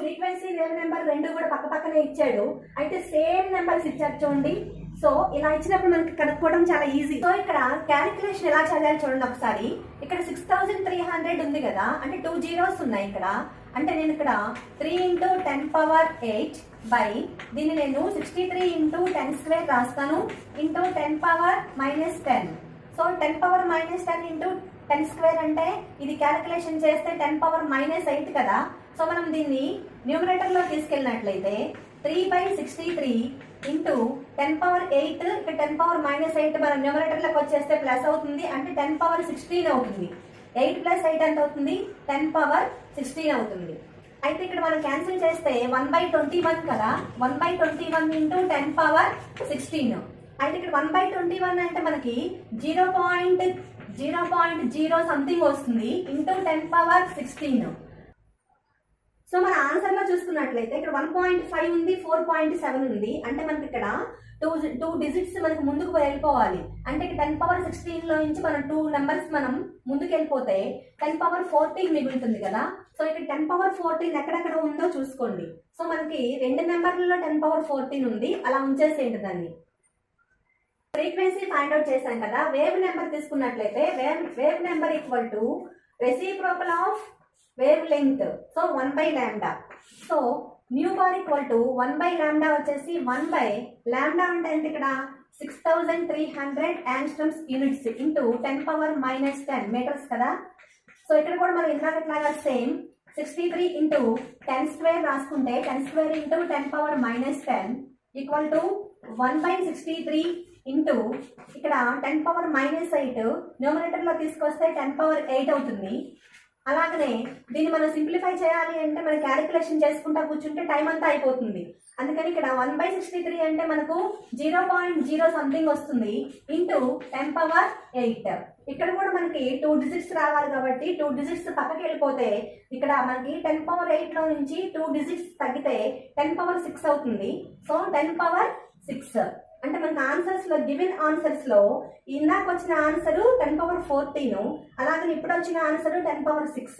Frequency wave number రెండు కూడా పక్క పక్కనే ఇచ్చాడు. అయితే సేమ్ నెంబర్స్ ఇచ్చారు చూడండి. సో ఇలా ఇచ్చినప్పుడు మనకి కనుక్కోవడం చాలా ఈజీ. సో ఇక్కడ క్యాలిక్యులేషన్ ఎలా చదవాలి చూడండి ఒకసారి. ఇక్కడ 6300 ఉంది కదా, అంటే 2 జీరోస్ ఉన్నాయి ఇక్కడ. అంటే నేను ఇక్కడ 3 × 10⁸ బై దీన్ని నేను 63 × 10² రాస్తాను ఇంటూ 10⁻−10. సో 10⁻−10 × 10² అంటే ఇది క్యాలిక్యులేషన్ చేస్తే 10⁻−8 కదా. సో మనం దీన్ని న్యూమరేటర్ లో తీసుకెళ్ళినట్లయితే 3/63 ఇంటూ 10⁸ ఇక్కడ 10⁻−8 మన న్యూమరేటర్ లోకి వచ్చేస్తే ప్లస్ అవుతుంది, అంటే 10⁻16 అవుతుంది. 8 + 8 ఎంత అవుతుంది? 10⁻16 అవుతుంది. అయితే ఇక్కడ మనం క్యాన్సిల్ చేస్తే 1/21 కదా, 1/21 ఇంటూ 10⁻16. అయితే ఇక్కడ 1/21 అంటే మనకి 0.0 సంథింగ్ వస్తుంది ఇంటూ 10⁻16. సో మన ఆన్సర్ లో చూసుకున్నట్లయితే ఇక్కడ 1.5 ఉంది, 4.7 ఉంది. అంటే మనకి ఇక్కడ టూ డిజిట్స్ మనకి ముందుకు వెళ్ళిపోవాలి. అంటే ఇక్కడ 10⁻16 లో నుంచి మనం 2 నెంబర్స్ మనం ముందుకు వెళ్ళిపోతే 10⁻14 మిగులుతుంది కదా. సో ఇక్కడ 10⁻14 ఎక్కడెక్కడ ఉందో చూసుకోండి. సో మనకి 2 నెంబర్లలో 10⁻14 ఉంది, అలా ఉంచేసేయండి దాన్ని. ఫ్రీక్వెన్సీ ఫైండ్ అవుట్ చేశాం కదా. వేవ్ నెంబర్ తీసుకున్నట్లయితే wave number equal to reciprocal of wavelength. So 1/λ. So nu bar equal to 1/λ వచ్చేసి 1/λ అంటే ఎంత ఇక్కడ 6300 యాంగ్స్ట్రమ్స్ యూనిట్స్ ఇంటూ 10⁻−10 మీటర్స్ కదా. సో ఇక్కడ కూడా మనం ఇందాకట్లాగా సేమ్ 63 × 10² రాసుకుంటే 10² ఇంటూ 10⁻−10 ఈక్వల్ టు 1/63 ఇంటూ ఇక్కడ 10⁻−8 న్యూమరేటర్ లో తీసుకొస్తే 10⁸8 అవుతుంది. అలాగనే దీన్ని మనం సింప్లిఫై చేయాలి అంటే మనం క్యాలిక్యులేషన్ చేసుకుంటా కూర్చుంటే టైం అంతా అయిపోతుంది. అందుకని ఇక్కడ 1/63 అంటే మనకు 0.0 సంథింగ్ వస్తుంది ఇంటూ 10⁸8. ఇక్కడ కూడా మనకి 2 డిజిట్స్ రావాలి కాబట్టి 2 డిజిట్స్ పక్కకి వెళ్ళిపోతే ఇక్కడ మనకి 10⁸8 లో నుంచి 2 డిజిట్స్ తగ్గితే 10⁻6 అవుతుంది. సో 10⁻6 అంటే మనకి ఆన్సర్స్ లో గివెన్ ఆన్సర్స్ లో ఇందాక వచ్చిన ఆన్సర్ 10⁻14, అలాగే ఇప్పుడు వచ్చిన ఆన్సర్ 10⁻6.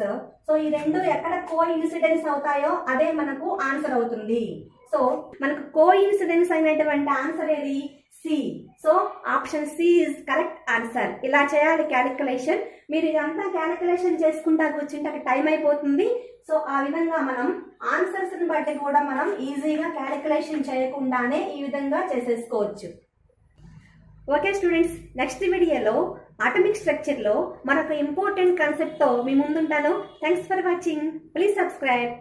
సో ఈ రెండు ఎక్కడ కో ఇన్సిడెన్స్ అవుతాయో అదే మనకు ఆన్సర్ అవుతుంది. సో మనకు కో ఇన్సిడెన్స్ అయినటువంటి ఆన్సర్ ఏది? C. So option C is correct answer. ఇలా చేయాలి క్యాలిక్యులేషన్. మీరు ఇదంతా క్యాలిక్యులేషన్ చేసుకుంటా కూర్చుంటే అక్కడ టైం అయిపోతుంది. సో ఆ విధంగా మనం ఆన్సర్స్ ని బట్టి కూడా మనం ఈజీగా క్యాలిక్యులేషన్ చేయకుండానే ఈ విధంగా చేసేసుకోవచ్చు. ఓకే స్టూడెంట్స్, నెక్స్ట్ వీడియోలో అటామిక్ స్ట్రక్చర్ లో మరొక ఇంపార్టెంట్ కాన్సెప్ట్ తో మీ ముందుంటాను. Thanks for watching. Please subscribe.